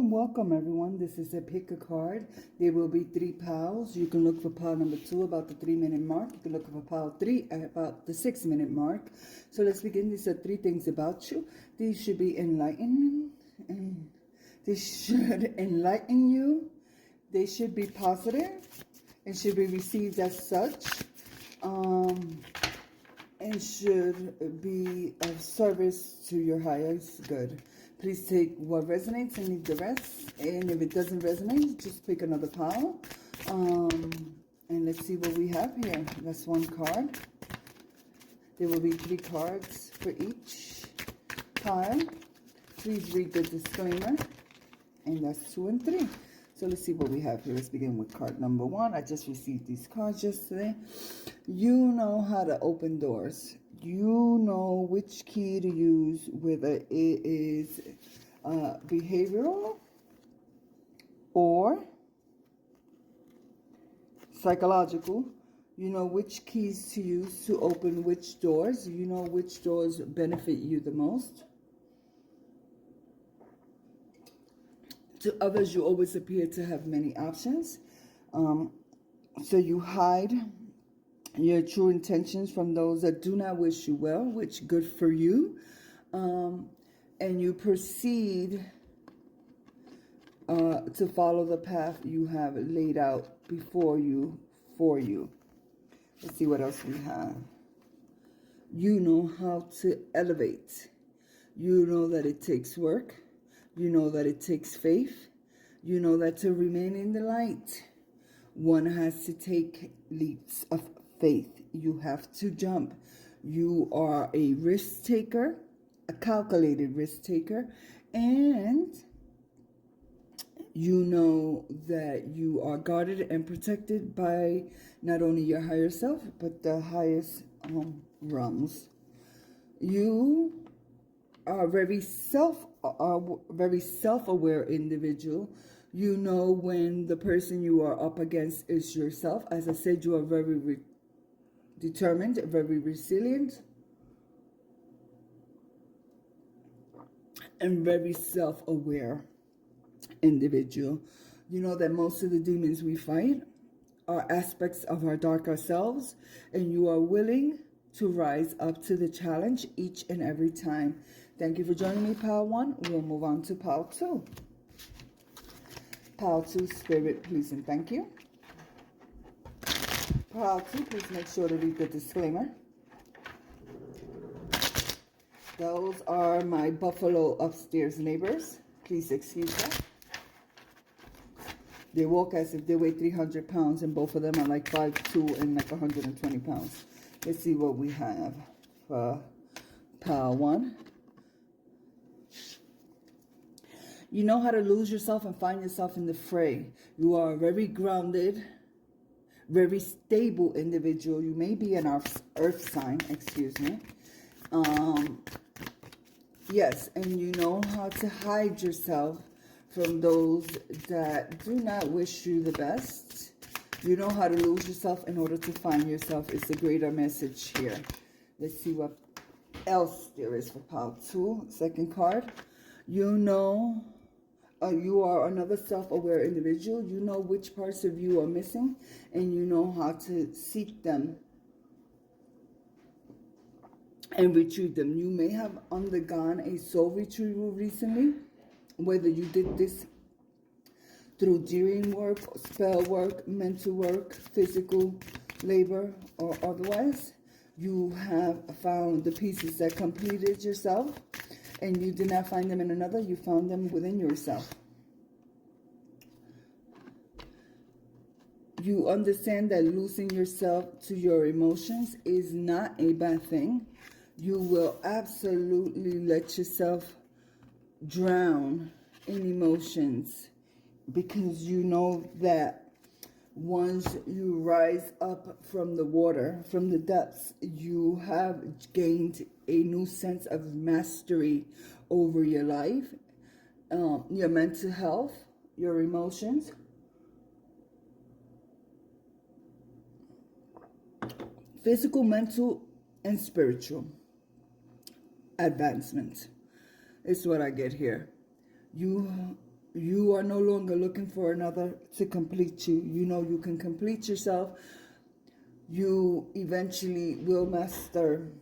Welcome everyone. This is a pick a card. There will be 3 piles. You can look for pile number 2 about the 3-minute mark. You can look for pile 3 at about the 6-minute mark. So let's begin. These are 3 things about you. These should be enlightening. And this should enlighten you. They should be positive and should be received as such. And should be of service to your highest good. Please take what resonates and leave the rest. And if it doesn't resonate, just pick another pile. And let's see what we have here. That's 1 card. There will be 3 cards for each pile. Please read the disclaimer. And that's 2 and 3. So let's see what we have here. Let's begin with card number 1. I just received these cards yesterday. You know how to open doors. You know which key to use, whether it is behavioral or psychological. You know which keys to use to open which doors. You know which doors benefit you the most. To others, you always appear to have many options. So you hide your true intentions from those that do not wish you well, which good for you. And you proceed to follow the path you have laid out before you, for you. Let's see what else we have. You know how to elevate. You know that it takes work. You know that it takes faith. You know that to remain in the light, one has to take leaps of faith. You have to jump. You are a risk taker, a calculated risk taker, and you know that you are guarded and protected by not only your higher self, but the highest realms. You are a very self-aware individual. You know when the person you are up against is yourself. As I said, you are very determined, very resilient, and very self-aware individual. You know that most of the demons we fight are aspects of our darker selves, and you are willing to rise up to the challenge each and every time. Thank you for joining me, Pile 1. We'll move on to Pile 2. Pile 2, Spirit, please and thank you. Pile 2, please make sure to read the disclaimer. Those are my Buffalo upstairs neighbors. Please excuse them. They walk as if they weigh 300 pounds, and both of them are like 5'2" and like 120 pounds. Let's see what we have for Pile 1. You know how to lose yourself and find yourself in the fray. You are a very grounded, very stable individual. You may be an earth sign, excuse me. Yes, and you know how to hide yourself from those that do not wish you the best. You know how to lose yourself in order to find yourself. It's a greater message here. Let's see what else there is for Pile 2. Second card. You know, you are another self-aware individual. You know which parts of you are missing, and you know how to seek them and retrieve them. You may have undergone a soul retrieval recently, whether you did this through dream work, spell work, mental work, physical labor, or otherwise. You have found the pieces that completed yourself, and you did not find them in another. You found them within yourself. You understand that losing yourself to your emotions is not a bad thing. You will absolutely let yourself drown in emotions, because you know that once you rise up from the water, from the depths, you have gained a new sense of mastery over your life, your mental health, your emotions. Physical, mental, and spiritual advancement is what I get here. You You are no longer looking for another to complete you. You know you can complete yourself. You eventually will master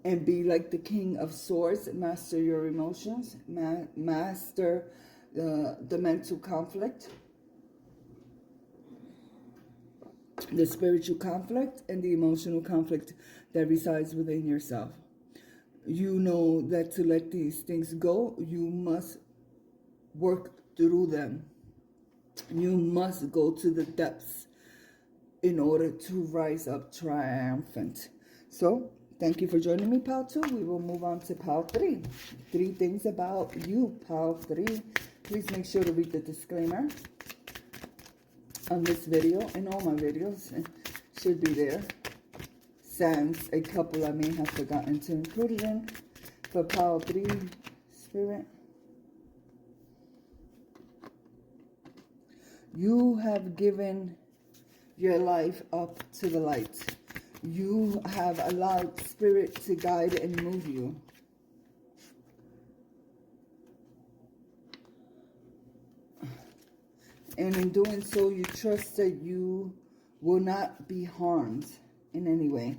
and be like the King of Swords. Master your emotions. Master the mental conflict, the spiritual conflict, and the emotional conflict that resides within yourself. You know that to let these things go, you must work through them. You must go to the depths in order to rise up triumphant. So, thank you for joining me, Pile 2. We will move on to Pile 3. 3 things about you, Pile 3. Please make sure to read the disclaimer on this video, and all my videos should be there. Sans a couple I may have forgotten to include it in. For Pile 3, Spirit, you have given your life up to the light. You have allowed Spirit to guide and move you. And in doing so, you trust that you will not be harmed in any way.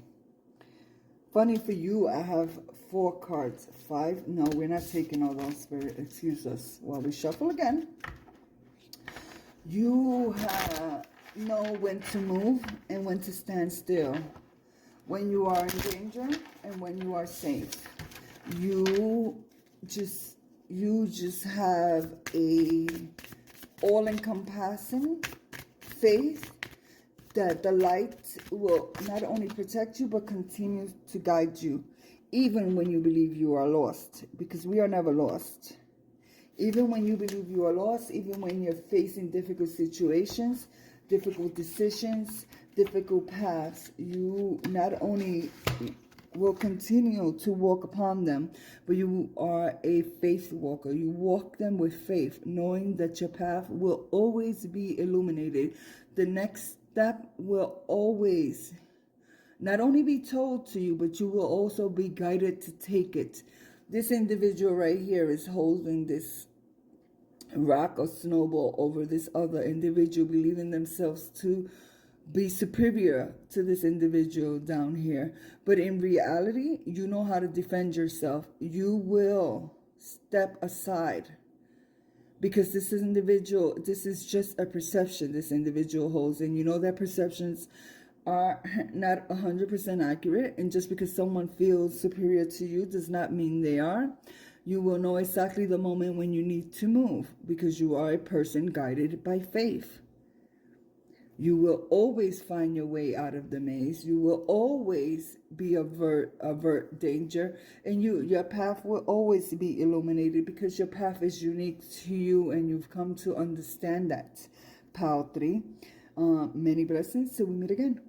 Funny for you, I have 4 cards. 5? No, we're not taking all those, Spirit. Excuse us while we shuffle again. You know when to move and when to stand still. When you are in danger and when you are safe. You just have a all-encompassing faith that the light will not only protect you but continue to guide you even when you believe you are lost, because we are never lost. Even when you believe you are lost, even when you're facing difficult situations, difficult decisions, difficult paths, you not only will continue to walk upon them, but you are a faith walker. You walk them with faith, knowing that your path will always be illuminated. The next step will always not only be told to you, but you will also be guided to take it. This individual right here is holding this rock or snowball over this other individual, believing themselves to be superior to this individual down here. But in reality, you know how to defend yourself. You will step aside because this individual, this is just a perception this individual holds, and you know that perceptions are not 100% accurate, and just because someone feels superior to you does not mean they are. You will know exactly the moment when you need to move because you are a person guided by faith. You will always find your way out of the maze. You will always be avert danger, and your path will always be illuminated because your path is unique to you, and you've come to understand that. Pile 3. Many blessings till we meet again.